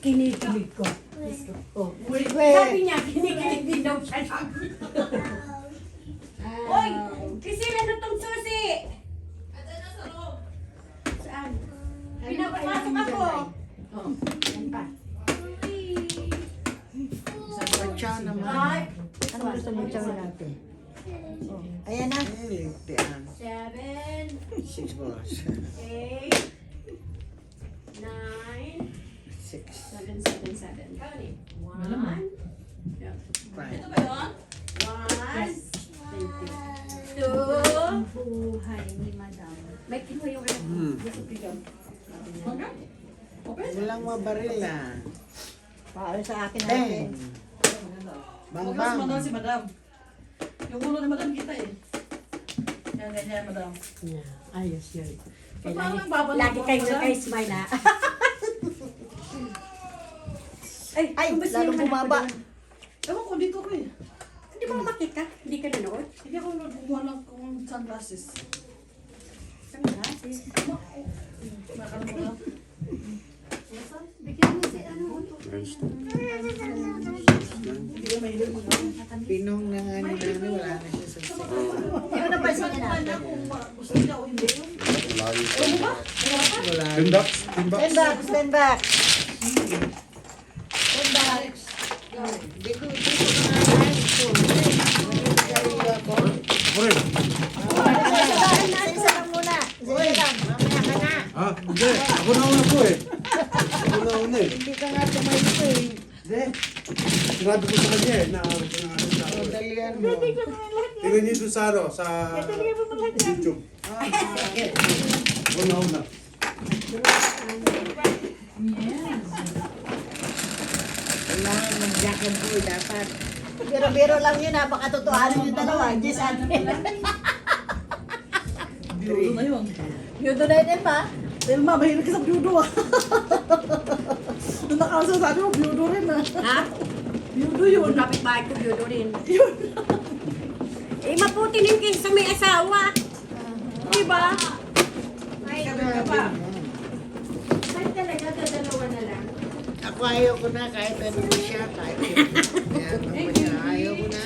kinikilig ko. Oh. Sabi niya, kinikilig din daw siya. Hoy! Kisila na tong susi! Saan? Pinapasok ako. Oh, yan pa. Sa chow naman. Ay! Ano gusto mo chow natin? Oh. Ayan na. 7, 6 balls. 8, 9, 6. 7, 7, 7. Kani? 1. Ito ba yun? 1, 2, Buhay ni Madam. may kinuha yung gusto ko. Walang mabaril ah. Paano sa akin 10. natin? Bang Huwag bang. madam si madam. Yung ulo ni madam kita eh. Yan, ganyan madam. Ayos yun. Parang babalik Lagi mo, kayo madam. kayo smile ha. Ay, Ay, kumusta lalong yung anak ko bumaba. doon? Ewan ko, dito ko eh. Hindi mo makita? Hindi ka nanood? Hindi ako nagbubuha ng kung sunglasses. Sunglasses. Nakano mo lang. Bigyan mo si ano. Hindi ka mahilig mo lang. Pinong na nga ni Nani, wala na siya sa Hindi ko napansin niya natin. Kung gusto niya o hindi. Wala. Timbak. Stand back, stand back. Stand back. Di ko na high school. Nagkakaroon ako. Pure. Isa lang muna. Uy, mamaya ka na. Ah, hindi. Ako na una po eh. Ako na una eh. Hindi ka nga tumayo eh. Hindi. Sinabi ko sa kanya eh, na ano sa ako O, eh. dalian mo. Tingnan niyo doon sa ano, sa YouTube. Ako na una. Kailangan mag-jacket po dapat. Biro-biro lang yun ha. Baka totohanin yung dalawa. Jess at Judo na yun. Yudo na yun pa. Elma, mahilig ka sa judo ah. Nung nakasa sa akin mo, judo rin ah. Ha? Judo yun. Lapit bahay ko, yun rin. Eh, maputi din kayo sa may asawa. Diba? Ay, ka pa. Ay, talaga, dadalawa na lang. Ako ayaw ko na kahit ano mo siya. Kahit yan ako siya. Ayaw ko na.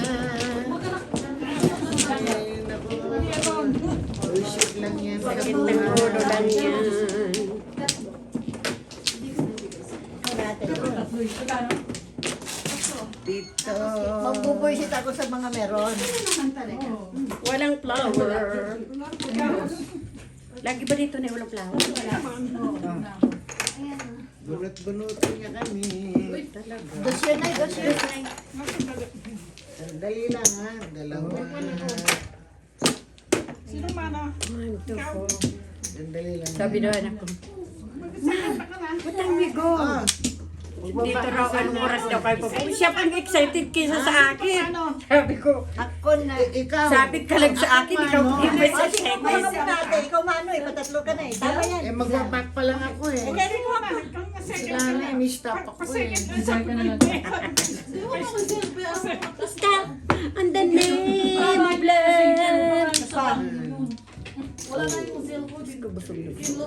Ay, naku. Bullshit lang yan. Sakit ng ulo lang yan. Dito. Magbubuisit ako sa mga meron. Walang flower. Lagi ba dito na walang flower? Wala. Bunot-bunutin niya kami. Talaga. Dos yun ay, dos yun. Dali lang ha. Dalawa. Sino mana? One, two, four. Dali lang. Sabi daw anak ko, what time we go? Ah, Dito raw, anong oras daw kayo pupunta? Siya pang excited kaysa sa akin. Sabi ko, Ako na. ikaw. sabit ka lang sa akin, ikaw Ano? hindi ba sa Kasi kung excited? mga natin, ikaw mano eh. Patatlo ka na eh. Tama yan. Eh, magpapak pa lang ako eh. Hindi ko ako. Sila na, may stop ako eh. Stop on the name of love. Pa. Wala na yung cellphone. Kilos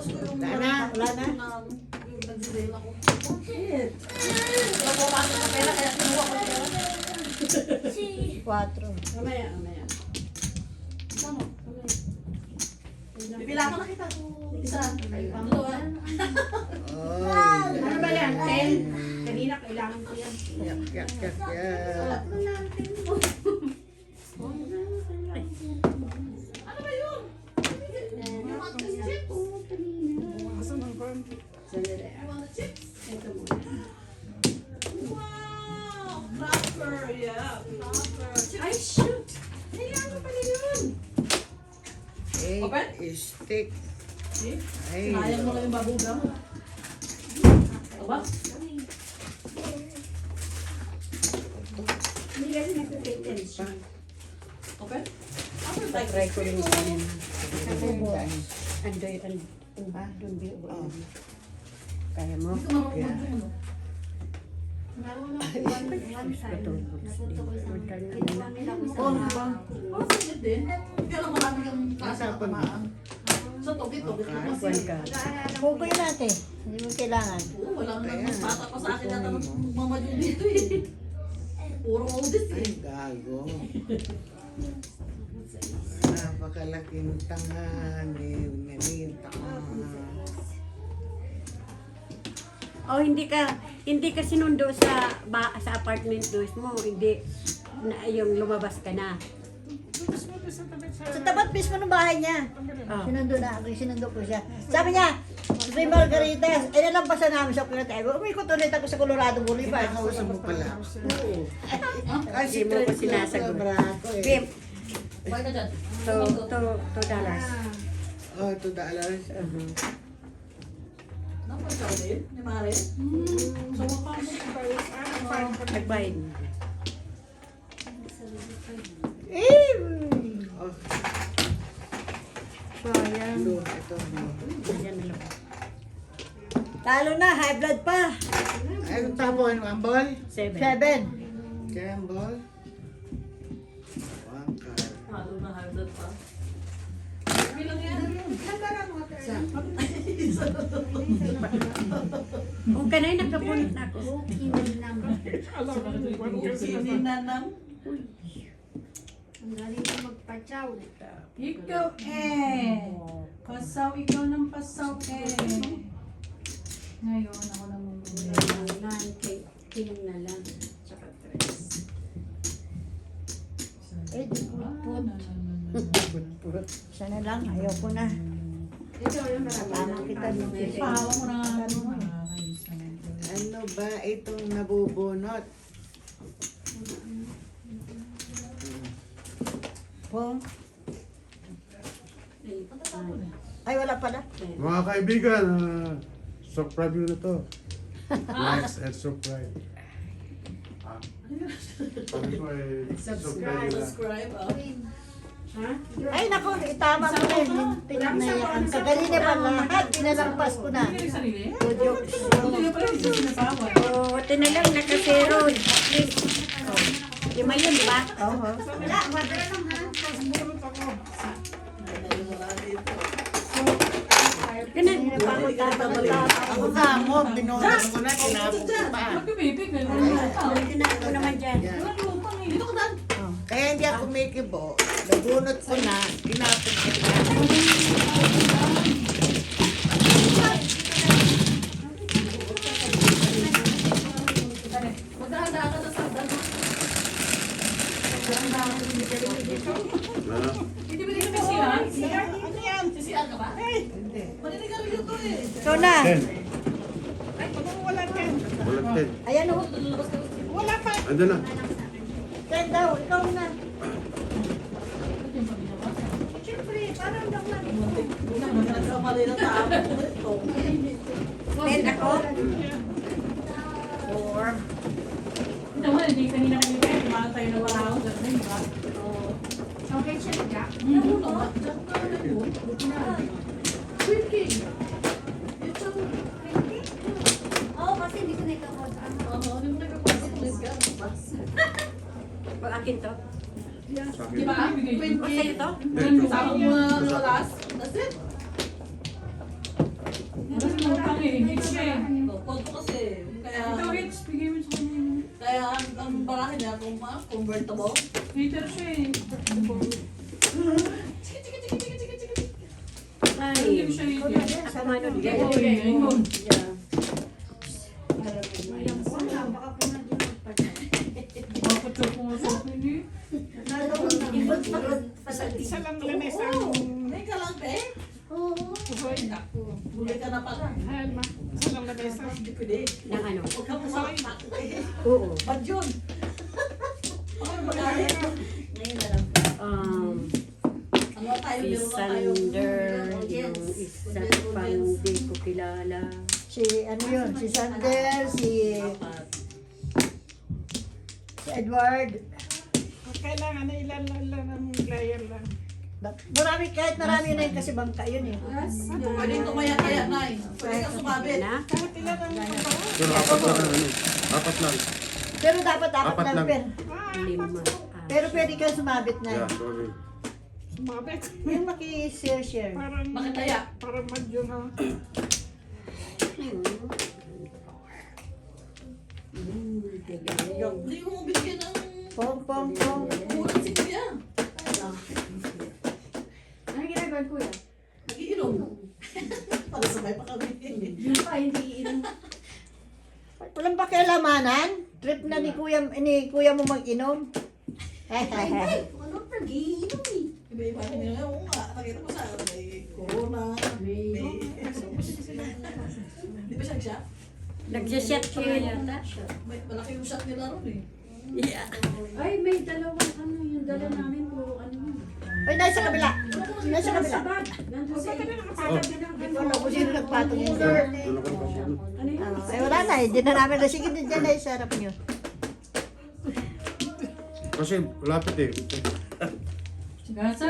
ko yung Wala na. Wala na. yung nagsizel ako. Shit. Napapasok na pera kaya kinuha ko yung pera. 4. Mamaya, mamaya. Ano? Pipila ko na kita. Isa. Dalawa. Oy. Ano ba yan? 10? Kanina kailangan ko yan. Yak, yak, yak, yak. Ano ba yun? Yung mga chips. Sandali. You want the chips? Ito muna. Wow! Cracker, yeah. Cracker. Ay, shoot! Kailangan pala yun. Open? Stick. See? Ay. Sinayang mo lang yung babuga mo. Aba? Hindi kasi nagpipay tension. Open? Try ko rin yun. Andoy, doon biyo. Kaya mo? Oh, sige din. Kaya lang marami kang Nasaan pa? So, tugit-tugit ko kasi. Kuwan ka. Pugoy natin. Hindi mo kailangan. Oo, walang nagpata pa sa akin yata ng mama Jun dito eh. Puro audit Ay, eh. gago. Napakalaking tanga ni tanga. Oh, hindi ka sinundo sa apartment dos mo, hindi na yung lumabas ka na. Sa tapat mismo ng bahay niya. Oh. Sinundo ko siya. Sabi niya, Three Margaritas, nalampasan namin sa Pinatay. Umikot ulit ako sa Colorado Boulevard. Kausap mo pala. Oo. Ay, Hindi mo ko sinasagot. Braco eh. Pim, Buhay ka dyan. $2. Oh, $2. Naku, ikaw din, ni Mare. So, Nagbayad. Oh, Sayang. ito. Ayan na lang. Talo na, high blood pa. Ay, ang tapon, ang ball. 7. 7. Kaya ang ball. One card. halo na high blood pa. Bilang yan. Kung kanay nagkapunit na ako. Sininanang. Ang galing ko magpachaw. Ikaw pasaw ikaw ng pasaw Ngayon ako namumuli. King na lang. Tsaka 3. Eh, di ko put. Sana lang, ayoko na. Tama kita dito. Pahawa mo na nga ano. Ano ba itong nabubunot? Po. Ay, wala pala. Mga kaibigan, subscribe nyo na to. Likes and subscribe. Ah. Sabi ko eh, subscribe na. Subscribe. Ay, naku, itama ko na yun. Tinanayaan. Kagalina pa lahat, pinalampas ko na. Hindi yung sarili? Jokes. Hindi pa rin yung sinasawa. Oh, tinalang nakasero. At least. Oh. 5 yun, di ba? Oo. Ganun. Ako na mo, binunot ko na, tinapon ko pa. Magpipipig na yung Tinapon ko naman dyan. Yan. Walang lupang eh. Dito ka na. Kaya hindi ako kumikibo. Nabunot ko na, tinapon ko na. Maghahanda ka na sa hagdan. Ano? Hindi ba dito kasi yan? Sisiyan ka ba? Hindi. Maninig ka rin dito eh. So na. 10. Walang 10. Ayan o. Andun na. Ted daw, ikaw na. Siyempre, parang daw na. Nagkamali na tao. Ito. 10 ako. 4. Naman, hindi kanina kanina. Kumala tayo na wala ako. Ganun, di ba? Okay, siya ka. Oo, kasi hindi ko na ikakontra. Pag akin to. Di ba? Bigay O sa'yo to? Sama mo na ng last. That's it. Kasi lupang eh. Hits siya eh. Konto kasi. Kaya, Ito, hits. Bigay mo sa kanya. kaya ang barahin niya kung convertible. Hater siya eh. Hindi Ay. ko siya hater. Ako mano Oo, din. yun. Wala, baka po na din magpachaw. Bakit siya pumasok hindi? Isa lang lamesa. May ka lang, te. Oo. Buli ka na pala. Isa lang lamesa. Hindi pwede. Ng ano? Huwag ka pumasok. Oo. Ba't yun? Ako na mag-aari. Ngayon na lang. Ano tayo? Si Meron na tayo. Sander, yung isa pang di ko kilala. Si, ano yun, si Sander, si Edward. Kailangan na ilan lang ang player lang. Marami, kahit marami na yun kasi bangka yun eh. Pwede tumaya-taya na eh. Pwede ka sumabit. Na? Kahit ilan ang Pero apat lang ano. Apat lang. Pero dapat Apat lang, lang. per. 5. Pero pwede kang sumabit na. Yeah, sorry. Sumabit. Yung maki-share. Parang, Bakit kaya? parang medyo na. Hindi mo bigyan ng Pong, pong, pong. ulan si Kuya. Ano ginagawa ko yan? Nagiinom. Para sabay pa kami. Yung pa, hindi iinom. Walang pakialamanan. Trip na ni kuya mo mag-inom. Ay, hindi. Ano pa, giinom eh. Iba-iba ka nila. Oo nga. Nakita ko sa may corona. May... Di ba siya? Nagsashot ko yata. May malaki yung shot nila ron eh. Yeah. Ay, may dalawang ano, yung dala namin, puro ano yun. Ay, nasa kabila. Nasa kabila. Sabag. Nandun sa iyo. Hindi ko alam kung sino nagpatong yun. Dulo ko pa siya. Ano yun? Ay, wala na. Hindi na namin. Sige, dyan na yung sarap nyo. Kasi lapit eh. Gasa.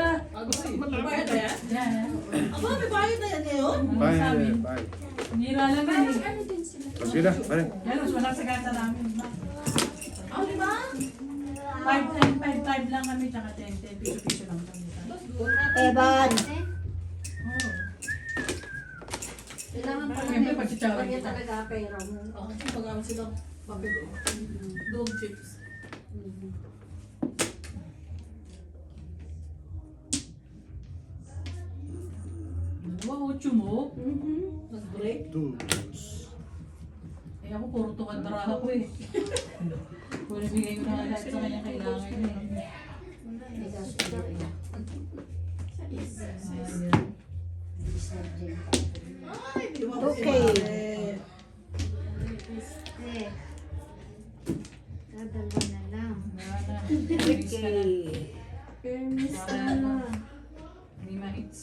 Bayad na yan? Yan. Aba, may bayad na yan ngayon? Bye, sabi? bye. Nira lang yan eh. Ano din sila? Sige na, pare. Pero wala sa gasa namin. Ah, di ba? 5 lang kami, tsaka 10 piso lang kami. Evan. Oo. Kailangan pala Siyempre, na pagtsitsawin kanya kita. talaga pera mo. Ah, kasi pag-aman silang papel. Dog chips. Dalawa, 8 mo. Nag-break. Two. Eh ako, puro tukandara ako eh. Kung nabigay ko na lahat sa kanya kailangan niya eh. Ayan. Ay, di ba? Okay. Eh. Dadalwa na lang. Wala na. Release ka na. Permis Wala na. na. 5 hits.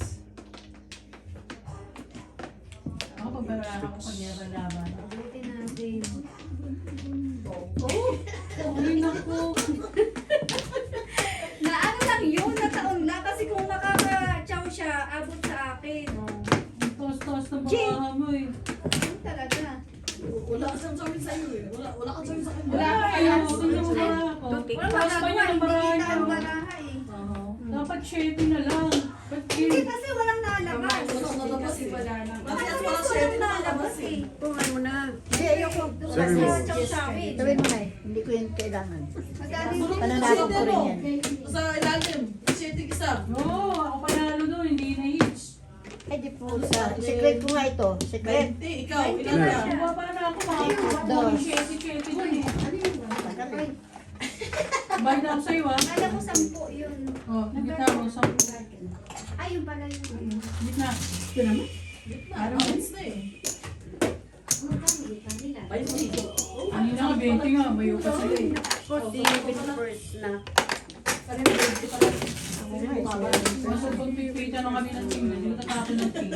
Ako pag wala ako kanyara laban. Buti natin. Ay naku. Na ano lang yun, na taon lang. Kasi kung makaka-chow siya, abot sa akin. Ang tos-tos ng mga mo eh. Yun talaga. Wala ka siyang sabi sa'yo eh. Wala ka sa'yo sa akin. Wala ka kaya ako. Wala ako. Wala Tapos pa niya ng hindi barahan kita ang niya. baraha eh. Dapat 7 na lang. Ba't Hindi yun? kasi walang nalabas. Walang nalabas eh. Wala na. Kasi Kasi walang walang share na nalabas eh. Tungan mo na. Hindi, ayoko. Doon Sabi kasi mo. sa chow-chowin. Tawin mo na eh. Hindi ko yun kailangan. Magkano Sunod yung Pananakot ko rin yan. Sa ilalim. Siyete isa. Oo, ako panalo doon. Hindi na hits. Ay, di po sa. Secret ko nga ito. Secret. 20. Ikaw, ilan Ilan? na? Bumaba na ako. Makakuha 7 doon eh. Bayad na ako sa'yo ah. Alam mo, 10 yun. Oh, gitna mo. Sa Ay, yung pala yun. gitna. Gitna. Alis na eh. Magkano yung kanila? 20. Kanina ka 20 nga. Bayo ka sa'yo eh. Ako si first na. Masubog pipita na kami ng team. Hindi ko natakot ng team.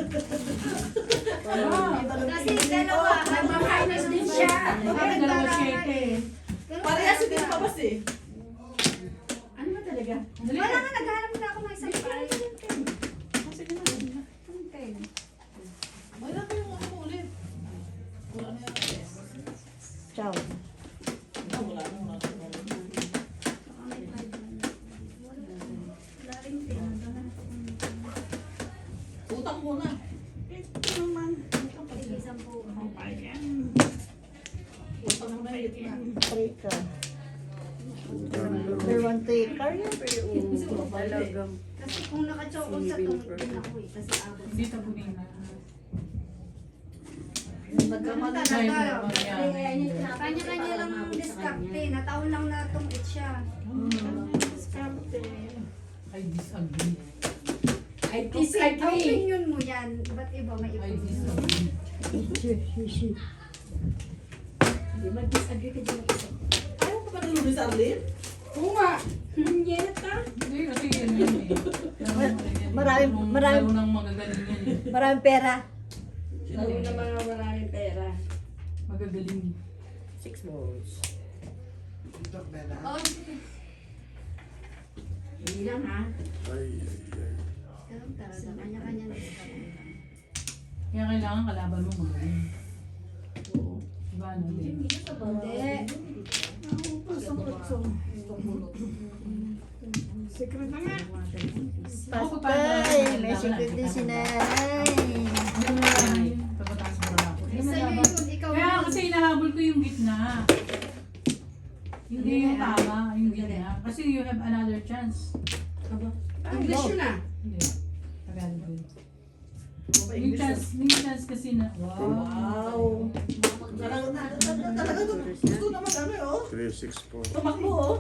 Kasi dalawa, mag-minus din siya. Bakit dalawa 7? Parehas hindi pa bas eh. Ano ba talaga? Dali Wala na. nga, naghanap na ako ng isang pare. Wala pa yung ako ulit. Wala na yan. Ciao. Wala na. Utang muna. Ito naman. Utang muna yung gitna. Trika. Number 1 trika yun. Talagang. Kasi kung naka-chow ko sa tungkol din ako eh. Kasi abot. Hindi tabunin na. Ganun Ay, talaga. mangyari. Kanya-kanya lang ang diskarte. Nataon lang na tungkit siya. I disagree. Kasi opinion mo yan. Ba't iba may iba? I disagree. Hindi, mag-disagree ka dyan. Ayaw ko ba na lumis, Arlene? Oo nga. Yan ka. Hindi, kasi yan yan eh. Maraming- Laro ng magagaling yan eh. Maraming pera. Lalo na mga maraming pera. Magagaling. 6 balls. Oo. Hindi lang ha. Ay, ay, ay. Ganun talaga. Kanya-kanya diskarte. Kaya kailangan kalaban mo magaling. Oo. Diba ano? Hindi. Secret na nga. Pastay, may secret din si nanay. Pagkataas mo na ako. Sa'yo yun, ikaw Kaya yun. kasi hinahabol ko yung gitna. Hindi yung tama, yung gitna. Kasi you have another chance. English yun ah. Hindi. Tagalog yun. Yung chance kasi na, wow. Talaga gusto naman ano eh, oh. 364. Tumakbo oh.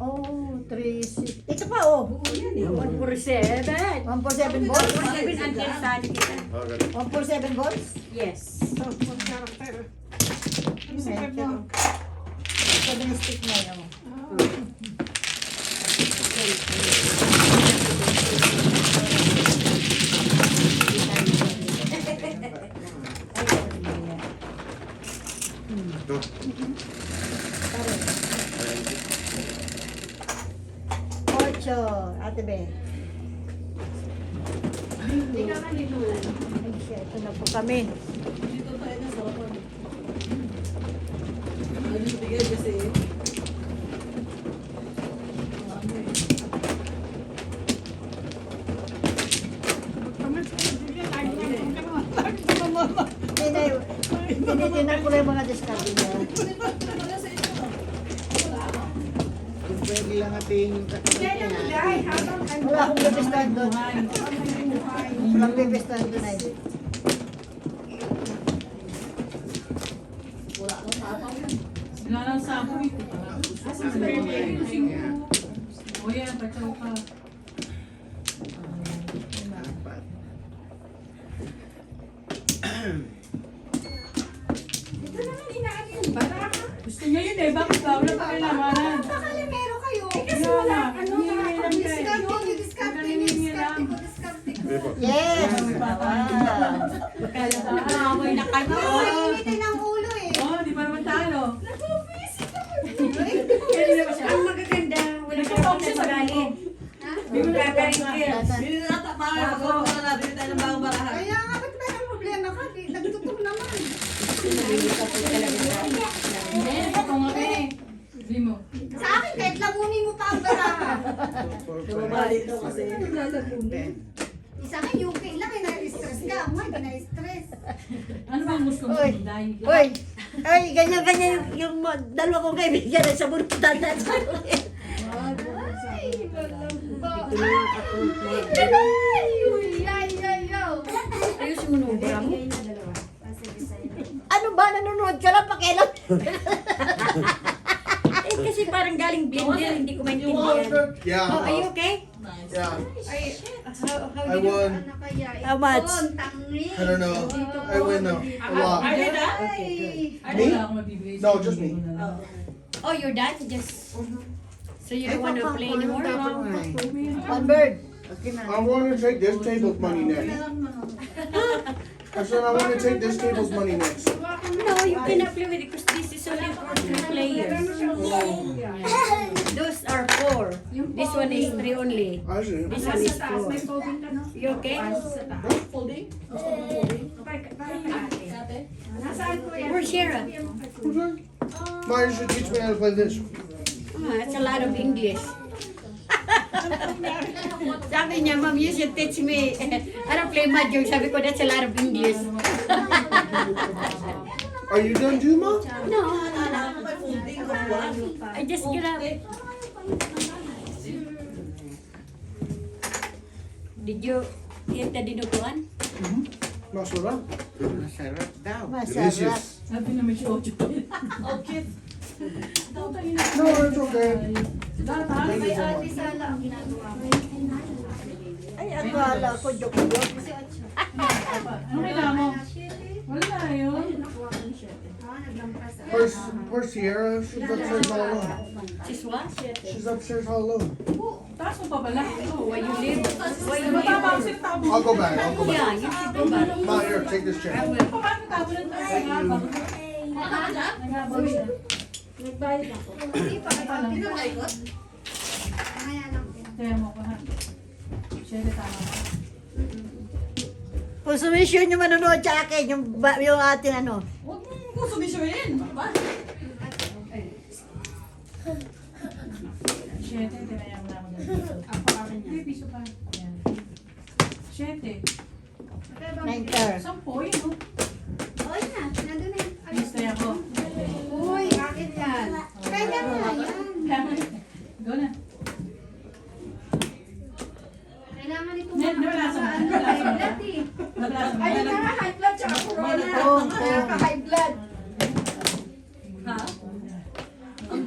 Oh, 3-6. Ito pa, oh. 147. 147 balls? 147 until saan kita. Okay. 147 balls? Yes. So, mag-character. Ano secret mo? 7 stick na yun. Ito. 8, Ate Be. Hindi ka kanino. Ay, siya, ito na po kami. Dito tayo na sarapan. Ano yung bigay kasi eh. Ano eh. Tinitingnan ko lang yung mga discount niya. Wala sa inyo. Kung pwede lang ating yung Kaya lang guy, habang ano. Wala akong bibistahan doon. Walang bibistahan doon ay. Wala nang tapang yun. Wala lang sa ako ito. Asa sila yung O yan, patsaw ka. apat. Ito naman inaano yung baraha. Gusto niya yun eh, bakit ba? Wala pa kailanganan. Nakalimero kayo. Eh, kasi Wala wala, na. ano Hindi na, lang tayo. discount ko. Hindi po. Yes! Kaya ka. Away na kayo. Initin ang ulo eh. Oh, di pa naman talo. Ang magaganda, wala ka pa sa magalit. Bili na ata para magkakaroon na bili tayo ng bagong barahan. Kaya nga, ba't may problema ka? Nagtutok naman. Hindi, ito nga eh. Hindi mo. Sa akin, kahit lamunin mo pa ang baraha. Tumabali daw kasi. Sa akin, yung kailan, na-stress ka. Ako nga, hindi na-stress. Ano bang gusto mo? Uy. Dahil. Uy! Ay, ganyan-ganyan yung dalawa kong kaibigan ay sa bunutan na sa Ay, malamba. Ito na ang accomplishment. Ay, ay, ay, ay. Ayusin mo nung bra mo. Ano ba? Nanonood ka lang pakialam? Eh kasi parang galing blender, hindi ko maintindihan. Yeah. Oh, are you okay? Yeah. Ay, How I did you? won. ano kaya? How much? Ipon, tangi. I don't know. I win a lot. Ay, Ay, wala akong mabibigay No, sa'yo. just me. Oh, you're done? Just... So you don't want to play anymore? One bird. Okay na. I want to take this table's money next. I said I want to take this table's money next. No, you cannot play with it because this is only for 3 players. Those are 4. This one is 3 only. I see. This one is 4. You okay? Folding? Nasaan ko yan? Where's Shara? Ma, you should teach me how to play this. That's a lot of English. Sabi niya, Mom, you should teach me how to play mahjong. Sabi ko, that's a lot of English. Are you done too, Ma? No, May folding of one. I just get up. Did you eat the dinuguan? Masarap. Masarap daw. Masarap. Delicious. Sabi na may shoujo. Okay. No, it's okay. Thank you so Ate much. Sala ang ginagawa ko. Ay, akala ko joke-joke. Ano kailangan mo? Wala yun. Where's Sierra? She's upstairs all alone. She's what? She's upstairs all alone. Taas mo pa pala. Where you live? Where you Matama live? ang sintabo. I'll go back. I'll go back. Yeah, you should go back. Ma, here, take this chair. Paano tabulan tayo? Naghabang. Naghabang siya. Nagbayad ako. Hindi pa kayo. Pinabaikot? Kaya lang. Kaya mo ko ha. Siyempre tama ka. Kung sumisyon yung manonood sa akin, yung ating ano. Huwag mong sumisyoin. Ba? Siyempre, tinayang na ako dito. Ang pangalan niya.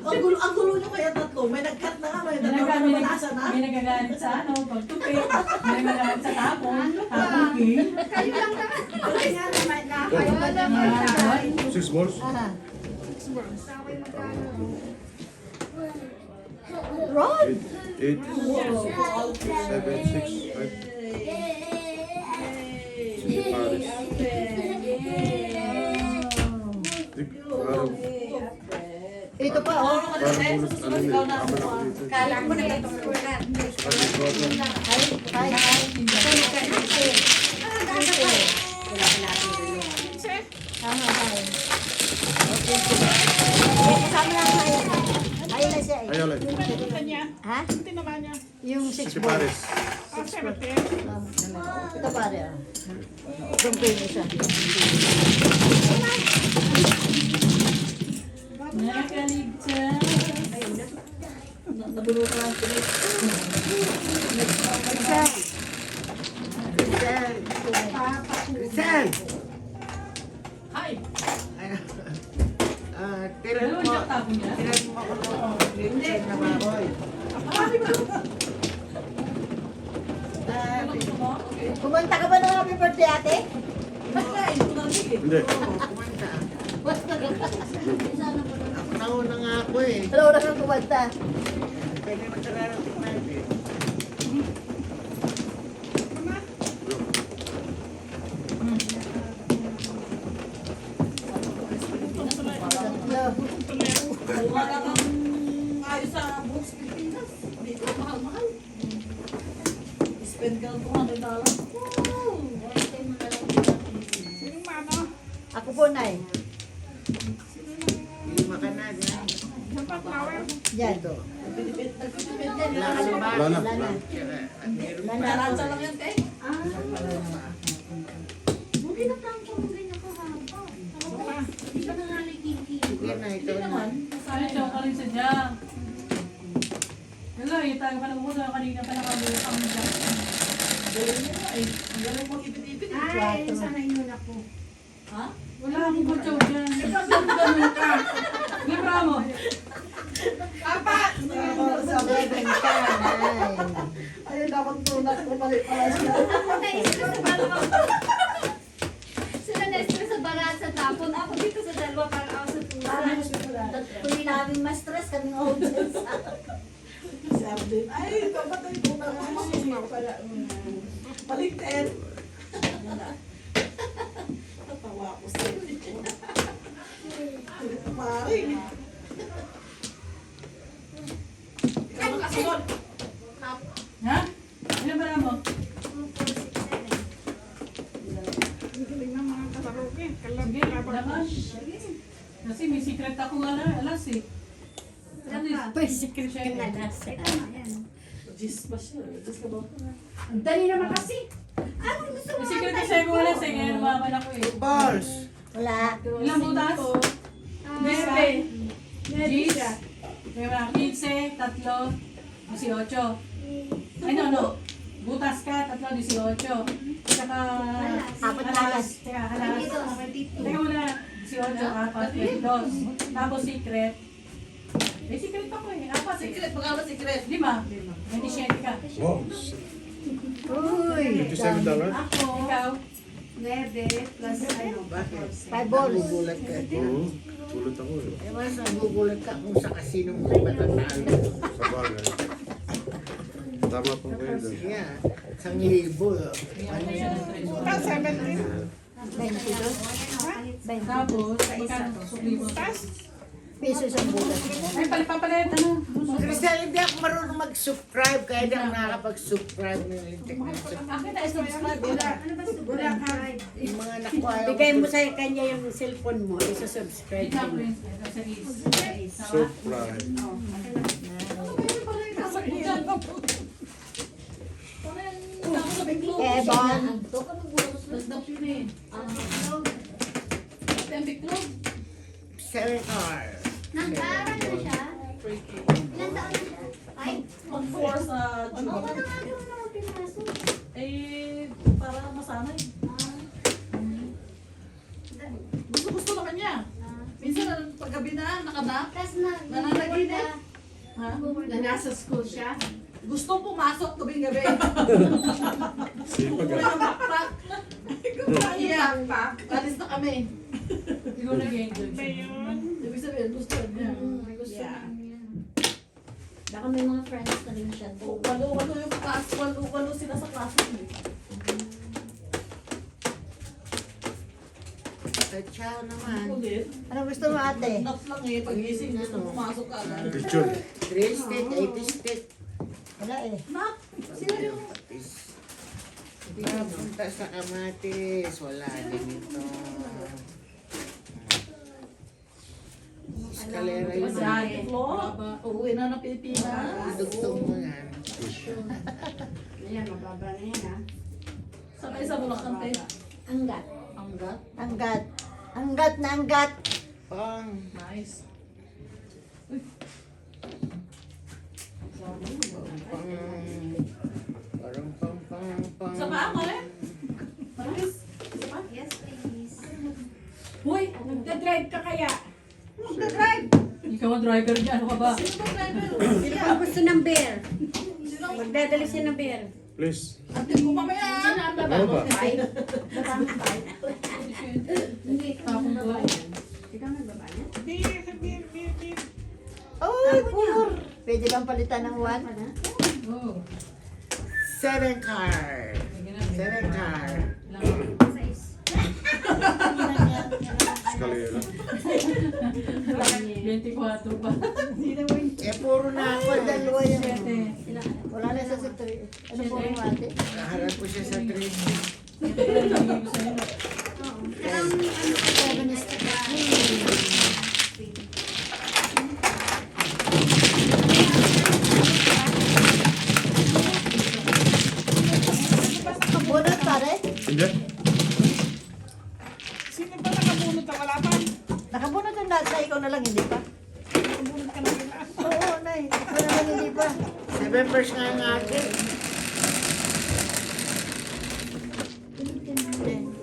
Ang gulo nyo kaya tatlo. May nag-cut na nga, may nagkakalasan na. May nagagalit sa ano, pagtupi. May nagagalit sa tapon. Tapon, Kayo lang naman. Kasi nga naman na Kayo kayo lang ba naman. 6 balls? Aha. Sabay magkano. 8, 7, 6, 5. Ito pa, oh. Parang bulot, ano yun, ako na dito. Kala ko na itong kulat. Ay. Wala ka natin dulo. Tama, tayo. Okay. Kasama lang tayo. Ayun na siya. Ayaw lang. Ito niya. Ha? Ito naman niya. Yung 6 Si balls. Paris. Ah, 17. Ito pare, ah. Kumpay mo siya. nakaligtas. Nabunutan lang sila. Rizal! Hi! Tiran Ano mo. yung tapon niya? Tiran mo ako ng lipstick na baboy. Kumanta ka ba ng happy birthday, ate? Hindi. Kumanta. Ako nauna nga ako eh. Hello, na kang kumanta. Pwede magkararating natin. Hello. Wala kang ayos sa Brooks, Pilipinas. Dito, mahal-mahal. Spend ka ng $200. Sino mano? Ako po, Nay. Lima ka na dyan. Dapat flower. Yan. Ito. Nagpipipit yan. Wala ka na ba? Wala na. Wala na. At meron pa. Maransa lang yan, kay. Buti na plan ko kung ganyan kahaba. Hindi ka na nga nakikiki. Yan na, ito Hindi na. naman. Sana siya ka rin sa Jack. Wala, tayo pa naman sa kanina pa nakabuo ang Jack. Galing nyo na eh. Ang galing mong ipit-ipit eh. Ay, sana inuna ko. Ha? Wala akong kutsaw dyan. Ganun ka. Libra mo. Seven ka, Nay. Ayun, dapat tunat ko pala siya. Naisip ko sa bala sila na-stress sa barat sa tapon. Ako dito sa dalawa para ako sa tulan. Kung namin ma-stress, kaming audience. Sabi, ay, dapat ay tunat ko. Paligtin. Natawa ako sa iyo. Pare. Ikaw makasunod. Ha? Ilan ba na mo? Ang galing ng mga kalaruki. Sige, lakas. Kasi may secret ako nga na, alas eh. May secret ka na nasa. Jis pa siya. Jis ka ba? Ang dali naman kasi. Ano gusto mo? May secret kasi ako alas eh, kaya lumaban ako eh. Balls! Wala. Ilang butas? Bebe. Gis? May mga 15, 3, 18. Ay no. Butas ka, 3, 18. Tsaka Apat na alas. Teka, alas. Teka muna, 18, 4, 22. Tapos secret. May secret ako eh. Apat eh. Secret, magkano secret? 5. 27 ka. Wow. Uy. $57. Ako. Ikaw. 9 plus ano. Bakit? 5 balls. Nagugulat ka. Oo. Tulad ako eh. Eh, mas nagugulat ka kung sa kasinong matatalo. Sa bagay. Tama po kayo doon. Sige, 1,000. Ah, 17. 22. Tapos, magkano sukli mo? Pesos ang bulas. Ay, palipapalit, ano? Crystal, hindi ako marunong mag-subscribe kaya di ako nakakapag-subscribe ng lintik na Akin na subscribe. Wala. Ano ba subscribe? yung mga nakuha Bigay mo sa kanya yung cellphone mo, isa-subscribe Ito, din. Prince. Ito sa is. Surprise. Evan. Senator. Nag-aaral na siya? Ilan taon na siya? Ay, Pag-4 sa ano June. ka na nga doon na pinasok? Eh, para masanay. Gusto naman niya. Minsan, Paggabi na, nakanak. Tapos na, Nananaginip. Ha? Na nasa school siya. Gusto pumasok gabing gabi. Sipag Kukuha ng backpack. Iya. Pa. Alis na kami. Ikaw nag-enjoy Ba siya. yun? Ibig sabihin, gusto niya. may gusto Yeah. lang yan. Baka may mga friends na rin siya. Walo yung class. Walo sila sa class. Tatsa naman. Ulit. Ano gusto mo ate? Not lang eh. Pag-ising gusto pumasok ka agad. Picture. 3 stick, 8 stick. Wala eh. Nak! Sino yung... Punta sa Kamatis. Wala din ito. Eskalera yun. Dati Flo. Uuwi na ng Pilipinas. Dugtong mo yan. Ayan, mababa na yan ha. Sakay sa Bulacan tayo. Anggat. Anggat. Anggat. Anggat na anggat. Pang. Nice. Pang. Parang pang. Isa pa ako eh. Maris. Isa pa? Yes, please. Hoy, nagda-drive ka kaya? Ikaw ang driver niya. Ano ka ba? Sino ba driver? Sino pang gusto ng beer? Sino? Magdadala siya ng beer. Please. Atin mo mamaya. Ano ba? Hindi. Tapong ko. Ikaw nagbaba niya? Beer. Oy, poor. Pwede bang palitan ng 1? Oo. 7 car. Sige na. 7 car. Sais. Eskalera. 24 pa. Eh, puro na ako. Dalawa yan. Siyete. Wala na sa sector. Ano po yung ate? Naharap ko siya sa 3. Siyete pa rin bigay ko sa'yo. Pero ang ano ko, Bunot pare? Hindi. Sino ba nakabunot na wala pa? Nakabunot yung lahat na ikaw na lang, hindi pa? Nakabunot ka na nila. Oo, nay. Ikaw na lang, hindi pa. 7 first nga ang akin.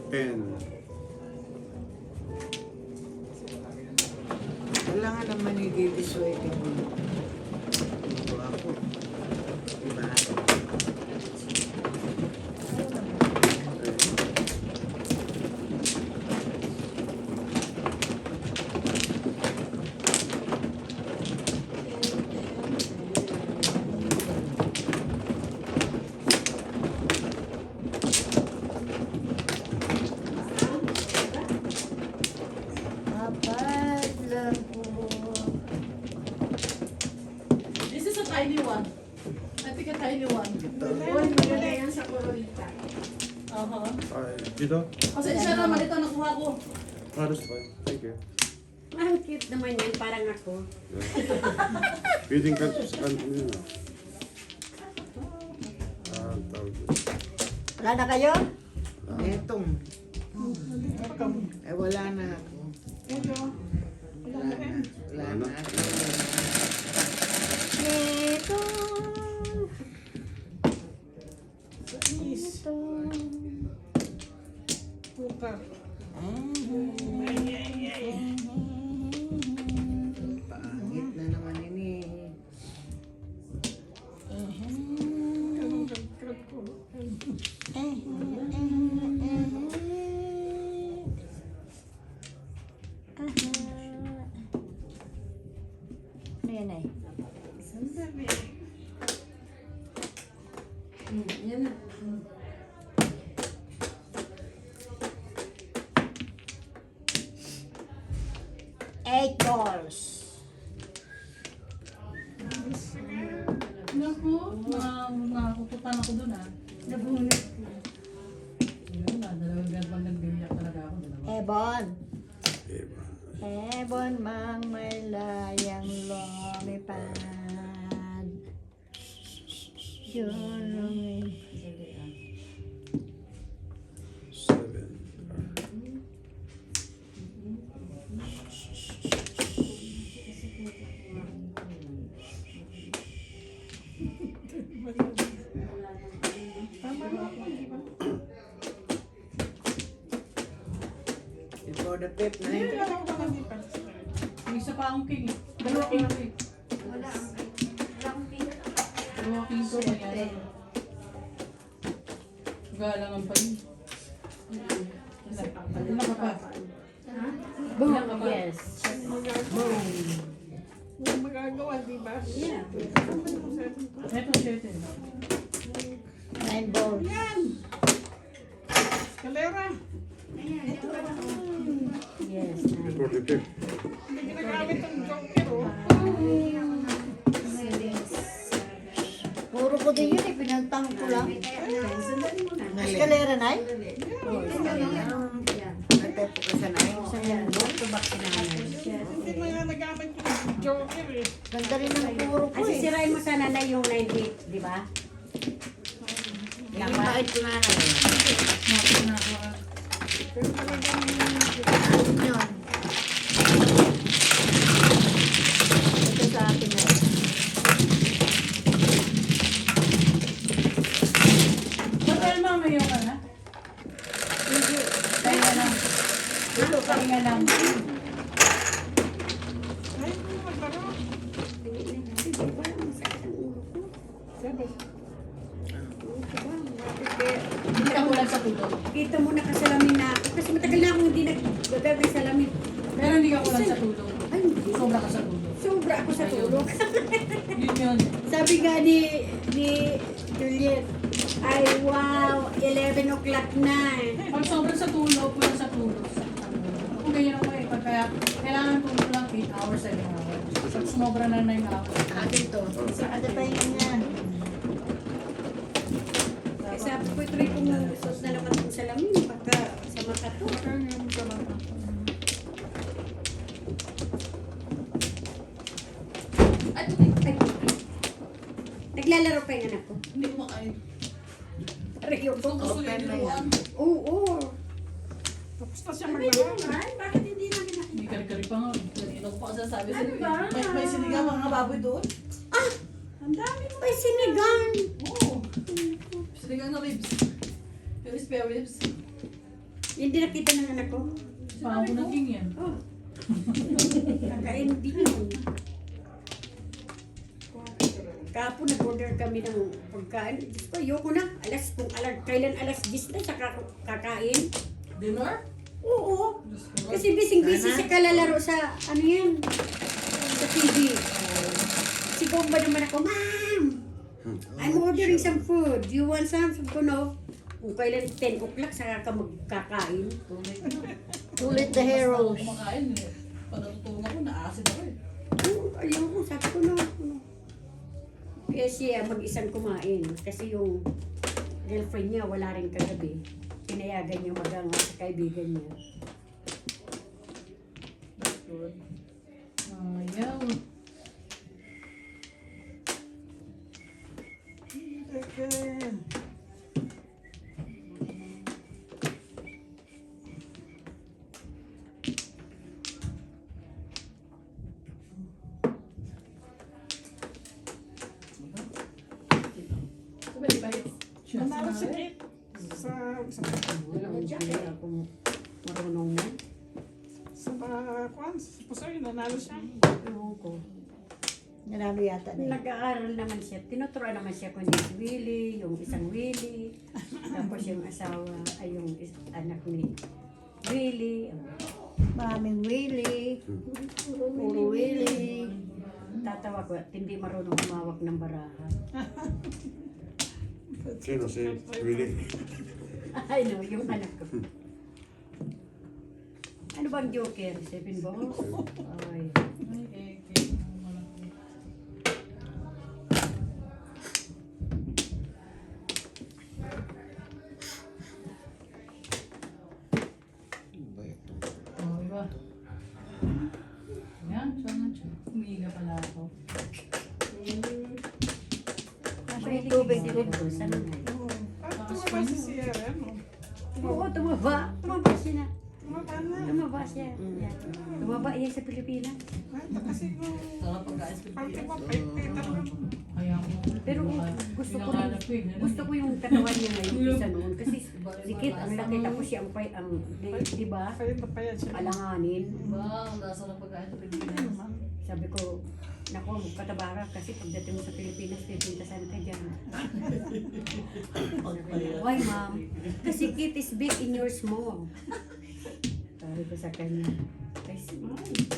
10. Wala nga naman i-dissuade mo. Ito ako. Diba? Apat lang po. This is a tiny one. I think a tiny one. Hoy, maganda yan sa Corolita. Ay, dito? Kasi isa naman ito nakuha ko. Ah, that's fine. Thank you. Ang cute naman yan, parang ako. Feeding ka yun. Ah, tawag yun. Wala na kayo? Etong. Eh, wala na ako. Wala na. Wala na ako. Ito. Please. Puta. Pangit na naman ini. Ganun gagkrat ko. Ano yan ay? Yan na. $8. Naku, nakakututan ako dun ah. Nabunot. Yun na, dalawang gabang nagbibiyak talaga ako. Ebon. Diba? Ebon mang may layang lumipad. Yun lumipad. 7. Before the fifth night. Hindi ako makalipas. pa akong king eh. Dalawa king ko eh. Wala akong pink. Dalawa king ko. Kaya galangan pa yun. Ilan ka pa? Boom. Ilan ka pa? Yes. Hindi magagawa, di ba? Yeah. Ito, 7. 9 balls. Yan! Kalera! Yes. It's 45. Hindi ginagamit ang joker, oh. Puro ko din yun eh, pinagtang ko lang. Eskalera na eh. Natay po ka sa nain. Hindi mo nga nagamit yung joker, eh. Ganda rin ng puro ko Ay, eh. sisirain mo sana na yung 98, di ba? Yung bakit ko na lang. Napin na ako. Pero talagang Yun. Ito sa akin na. Ba't tayo mamayaw ka na? Tayo na lang. Tayo na lang. ay, hindi mo maglaro. Sabi, Hindi ka kulang sa tulog. Kita mo nakasalamin na ako. Kasi matagal na akong hindi nagbabay salamin. Pero hindi ka kulang sa tulog. Ay, hindi. Sobra ka sa tulog. Sobra ako sa tulog. Yun yun. Sabi nga ni Juliet, ay wow, 11 o'clock na. Pag sobra sa tulog, kulang sa tulog. Kung ganyan ako eh. Pag kaya kailangan tulog lang 8 hours, 7 hours. Pag sumobra na 9 hours. Akin to. Ano pa yun niya? Sabi ko, try kong sus na naman itong salamin. Baka sa mata to. Ay, naglalaro pa yung anak ko. Hindi mo kaya. Pareho ko. Open na yan. Oo. tapos na siya maglaro. Bakit hindi namin nakita? Hindi kari-kari pa nga. Kanina ko pa ako sasabi sa Ano ba? May sinigang mga baboy doon. Ang dami mo. May sinigang. Oo. Sinigang na ribs. Yung spare ribs. Hindi nakita ng anak ko. Paano naging yan? Oh. Kakain din yun. Kapon nag-order kami ng pagkain. Diyos ko, ayoko na. Kailan alas 10 na sa kakain? Dinner? Oo. Kasi busy sa kalalaro sa ano yan. Sa TV. Si Bomba naman ako, Ma'am! I'm ordering some food. Do you want some? Sabi ko, no. Kung kailan 10 o'clock, saka ka magkakain. Tulit the heroes. Kumakain eh. Pag natutulong ako, naasin ako eh. Ayoko, sabi ko, no. Kaya siya mag-isang kumain. Kasi yung girlfriend niya, wala rin kagabi. Pinayagan niya magang sa kaibigan niya. Ayaw. Okay. Sabay ba yun? Nanalo si Kate sa Hindi ako marunong na. kwan, sa Pusoy, nanalo siya. Ewan ko. Nanalo yata na yun. Nag-aaral naman siya. Tinuturuan naman siya kung yung Willie, yung isang Willie. Tapos yung asawa, ay yung anak ni Willie. Maraming Willy. Puro Willy. Tatawa ko at hindi marunong humawak ng baraha. Sino si Willie? Ay no, yung anak ko. Ano bang joker? 7 balls? Ay. Oh, iba. Yan, sana humiga pala ako. May tubig ko. Sana na yun. Tumaba si Sierra, no? Oo, tumaba. Tumaba siya na. Tumaba na. Tumaba siya. Yan. Tumaba yan sa Pilipinas. Kasi kung Sarap pagkain sa pati Pilipinas. mo, talagang Kaya ko. Pero gusto ko Pinangalap ko eh. gusto ko yung katawan niya ngayon isa noon kasi sikit ang laki tapos siya ang di ba payat na payat siya. alanganin. Ba, ang lasa ng pagkain sa Pilipinas. Sabi ko, naku, magpataba ka kasi pagdating mo sa Pilipinas, pipintasan ka dyan. Why, ma'am? Kasi kit is big in your small. Sabi ko sa kanya, kasi,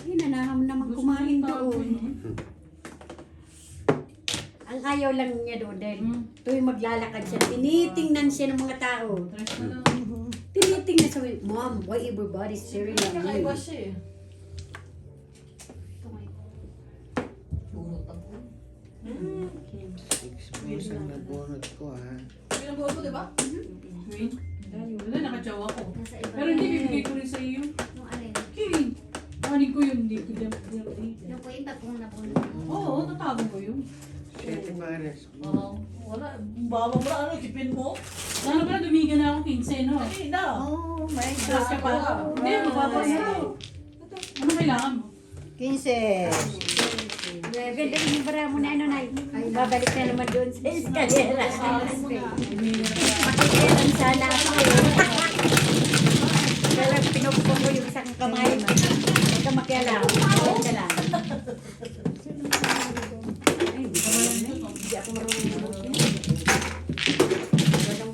hinanaham naman kumain doon. Ang ayaw lang niya doon dahil tuwing maglalakad siya, tinitingnan siya ng mga tao. Tres na lang. Tinitingnan siya, Mom, why everybody's staring at Kakaiba you? siya eh. Bunot ako. 6 spoons ang nabunot ko ha. Pinabuhat mo, di ba? Green. Wala, nakatsawa ko. Nasa iba Pero hindi, bibigay ko rin sa iyo. Nung alin. Okay. Kuhanin ko yun, hindi ko dyan. Yung po yung bagong nabunod. Oo, tatago ko yun. 7 pares. Wala. Baba mo na ano, kipin mo. Lalo pala, dumiga na ako 15, no? Kanina. Oh my Stress ka pa. Hindi, magpapasa. Ano kailangan mo? 15. Ganda yung bara mo na ano na. Ay, babalik na naman doon sa eskalera. Makikialam sana ako eh. Kaya lang pinupong ko yung isang kamay. Huwag ka makialam. Huwag ka lang. Ay, hindi ko marunong. Hindi ako marunong. Walang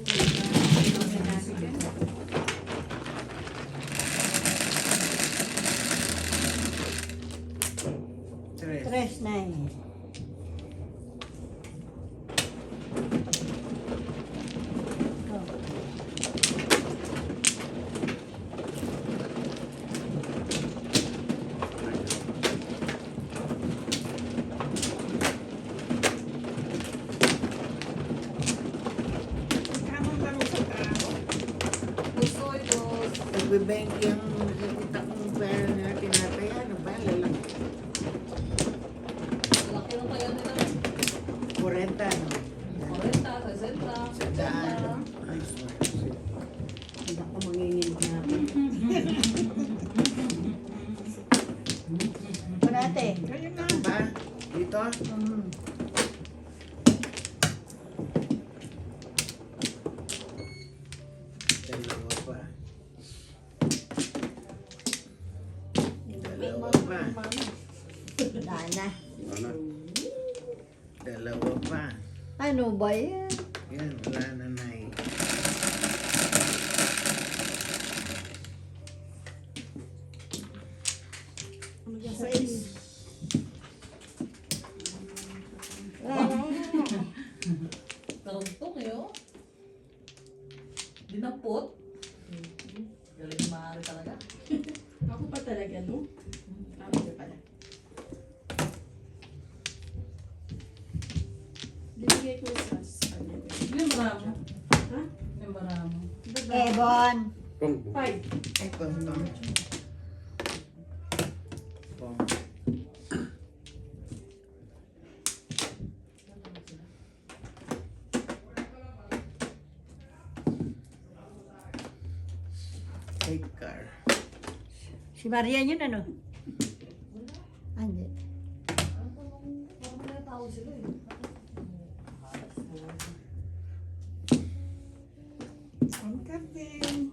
Tres. 3 na eh. Kamang laro sa tao. Gusto ito. Nagbe-bank yung nakikita kong pera na tinataya. Ano ba? Lalaki. Laki ng kaya nila. 40 no? 40, 60. Sa daan. Ay, smart. Hindi ako mangingin na ako. Ito natin. Kayo na. Ano ba? Dito? Dalawa pa. Dalawa pa. Dana. Ano? Dalawa pa. Ano ba yan? Yan, wala na na eh. Taruntong eh, oh. Dinampot. Galing maaari talaga. Ako pa talaga, no? Ako pala. Bibigay ko sa Yung baramo. Ha? Yung baramo. Ebon. Kung, 5. Ay, pantong. Pong. Sidecar. Si Marian yun ano? Ah, hindi. Parang may tao sila eh. Ang kapin.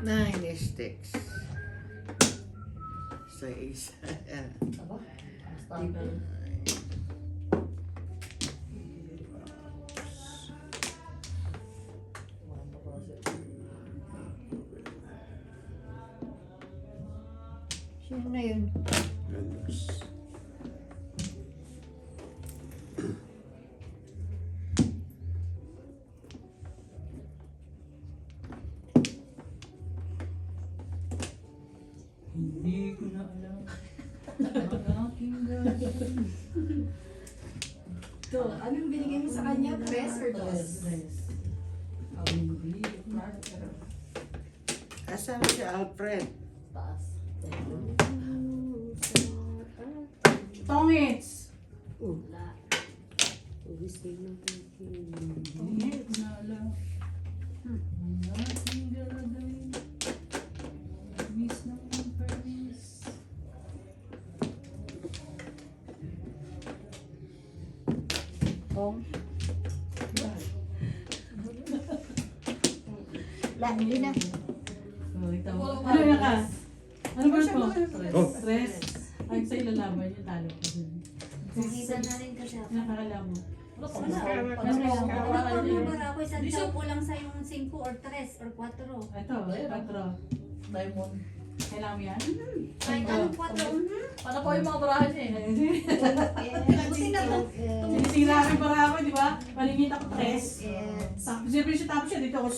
Nine sticks. Sa isa. Aba, standard. Sino na yun? Venus. Hindi ko na alam. Ang aking gagawin. Ito, anong binigay mo sa kanya? Tres or dos? Tres. Ang hindi. Asan si Alfred? Taas. Tongits! Wala. Uwisig ng thinking. Hindi ko na alam. Ang aking gagawin. Miss ng permis. talong. Hindi na. Oh, ikaw. Ano yan ka? Ano ba ito? Oh. Stress. Ay, sa'yo lalaban yung talo ko. Nakita na rin kasi ako. Nakakala mo. Wala. Wala number ako. Isang tao ko lang sa yung 5 or 3 or 4. Ito, 4. Diamond. Kailangan mo yan? Kahit anong 4 una. Paano po yung mga barahan niya eh? Buti na to. Sinisira rin para ako, di ba? Palingit ako 3. Tapos siya tapos siya dito ako.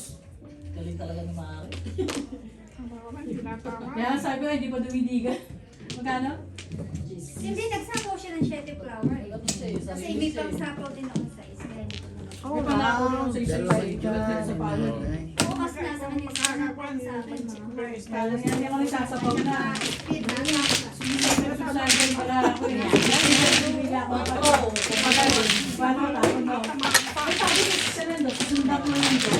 Galing talaga ni Mari. Kaya sabi ko, hindi pa dumidigan. Magkano? Hindi, nagsapaw siya ng 7 flower eh. Kasi may pang-sapaw din ako sa isa. Kaya hindi ko naman. May panakulong sa isa sa palad. Bukas na sa kanila sa harapan sa akin mga. Kala nga hindi ako nagsasapaw na. Sumisigil pala ako eh. Hindi ako kapag paano tapon mo. Ay, sabi ko sa nando, susundan ko lang ito.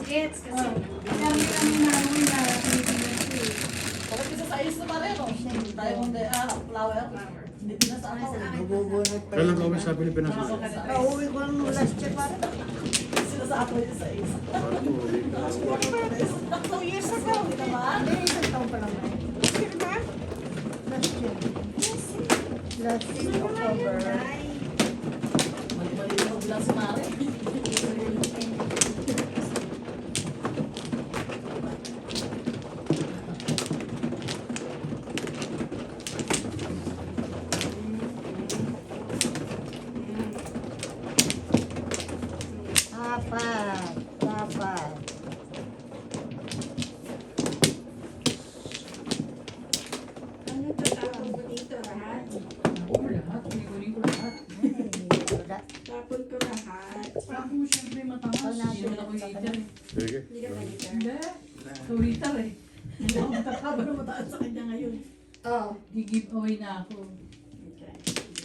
Gets kasi. Kami na Pilipinas eh. Bakit isa sa is na Mari, no? Diamond, flower. Hindi din na sa ako. Nabubunot pa Kailan yun. ko may sabi ni Pinas? Pauwi ko ng last check para. Sila sa ako yung sa is. 2 years ago. Hindi naman. Isang taon pa lang na. Sino ba? Last year. Last October. Mali-mali na bilang si Mari. Apat. Ano to tapon ko dito lahat? Oo, lahat. Kunin ko lahat. Tapon ko lahat. Ako siyempre matamas. Hindi naman ako hater eh. Sige. Hindi ka balita. Hindi. Hater eh. Hindi ako matataba na mataas sa kanya ngayon. Oh. Gi-give away na ako.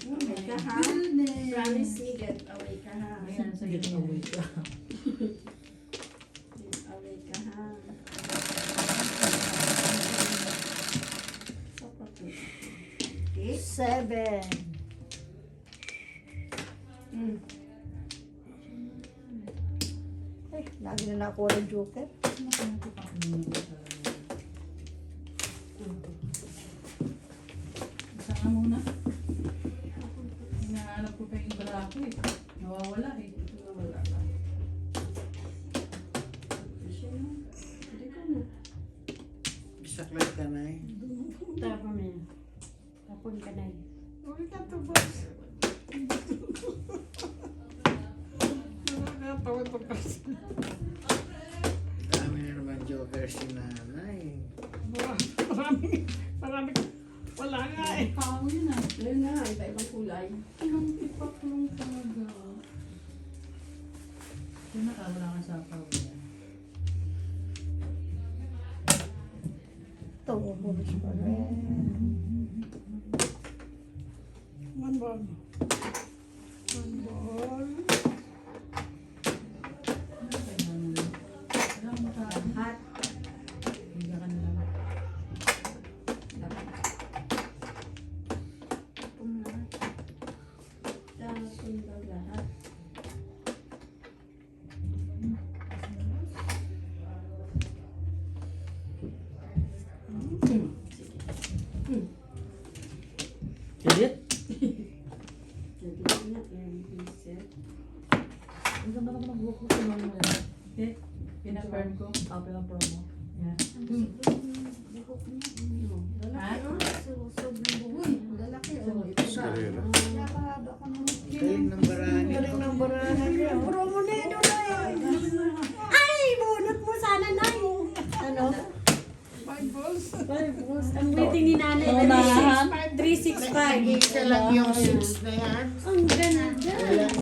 Away ka ha? Promise me get away ka ha? Ayan, sa iyo. Away ka ha? Okay. 7. Ay, lagi na nakuha ng joker. Isa ka muna. Hinahanap ko pa yung bala ko eh. Nawawala eh. Nawawala. Saklat ka na eh. Tapon na. Tapon ka na. Uwi ka to, boss. Nakakatawa to kasi. Dami na naman joker si nanay. Marami. Wala nga eh. Ako yun ah. Ayun na, iba-ibang kulay. Ang tipak-tulong talaga. Kaya nakawala ka sa pawala. Ito, ubus pa rin. One ball. One ball. Alam mo ka. Lahat. Higa ka na lang. Tapon lahat. Tapon daw lahat. Kilit? Jadi na, yan, set. Ang ganda naman ang buhok ko sa mga mo yan. Eh, pinapirm ko. Happy lang promo. Yan. Lalaki, oh. Sobrang buhay. Lalaki, oh. Ito ba? Sarili. Napahaba ko naman. Galing ng barahan nito. Galing ng barahan niya. Promo na yun na yun. Ay, bunot mo sana na yun. Ano? 5 balls. Ang waiting ni nanay. Unahan. 365. Isa lang yung 6 na yan.